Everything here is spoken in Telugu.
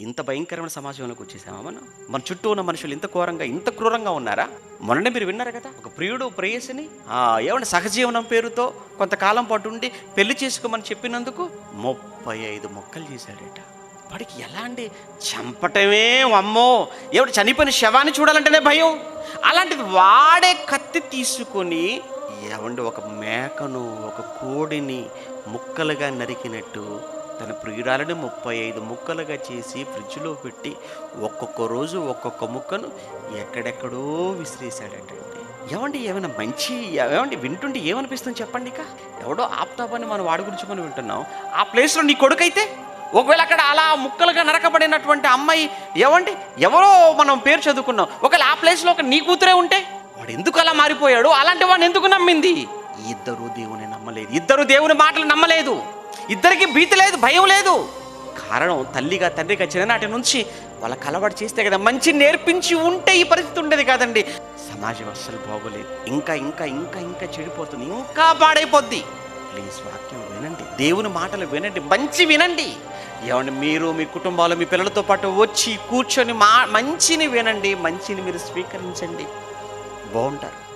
ఇంత భయంకరమైన సమాజంలోకి వచ్చేసామా మన చుట్టూ ఉన్న మనుషులు ఇంత ఘోరంగా ఇంత క్రూరంగా ఉన్నారా? మొన్ననే మీరు విన్నారు కదా, ఒక ప్రియుడు ప్రేయసిని ఏమన్నా సహజీవనం పేరుతో కొంతకాలం పాటు ఉండి పెళ్లి చేసుకోమని చెప్పినందుకు 35 మొక్కలు చేశాడట. వాడికి ఎలా అండి, చంపటమే అమ్మో, ఎవడు చనిపోయిన శవాన్ని చూడాలంటేనే భయం. అలాంటిది వాడే కత్తి తీసుకొని ఒక మేకను ఒక కోడిని ముక్కలుగా నరికినట్టు తన ప్రియురాలని 35 ముక్కలుగా చేసి ఫ్రిడ్జ్లో పెట్టి ఒక్కొక్క రోజు ఒక్కొక్క ముక్కను ఎక్కడెక్కడో విసిరేశాడటండి. ఏమైనా మంచి వింటుంటే ఏమనిపిస్తుంది చెప్పండి? ఇక ఎవడో ఆప్తాపని మనం వాడి గురించి మనం వింటున్నాం. ఆ ప్లేస్లో నీ కొడుకైతే, ఒకవేళ అక్కడ అలా ముక్కలుగా నరకబడినటువంటి అమ్మాయి ఎవరో మనం పేరు చదువుకున్నాం, ఒకవేళ ఆ ప్లేస్లో ఒక నీ కూతురే ఉంటే వాడు ఎందుకు అలా మారిపోయాడు? అలాంటి వాడిని ఎందుకు నమ్మింది? ఇద్దరు దేవుని నమ్మలేదు, ఇద్దరు దేవుని మాటలు నమ్మలేదు, ఇద్దరికి భీతి లేదు, భయం లేదు. కారణం తల్లిగా తండ్రిగా చిన్ననాటి నుంచి వాళ్ళకి అలవాటు చేస్తే కదా, మంచి నేర్పించి ఉంటే ఈ పరిస్థితి ఉండేది కాదండి. సమాజం అస్సలు బాగోలేదు, ఇంకా ఇంకా ఇంకా ఇంకా చెడిపోతుంది, ఇంకా పాడైపోద్ది. ప్లీజ్ వాక్యం వినండి, దేవుని మాటలు వినండి, మంచి వినండి. మీరు మీ కుటుంబాలు మీ పిల్లలతో పాటు వచ్చి కూర్చొని మంచిని వినండి, మంచిని మీరు స్వీకరించండి, బాగుంటారు.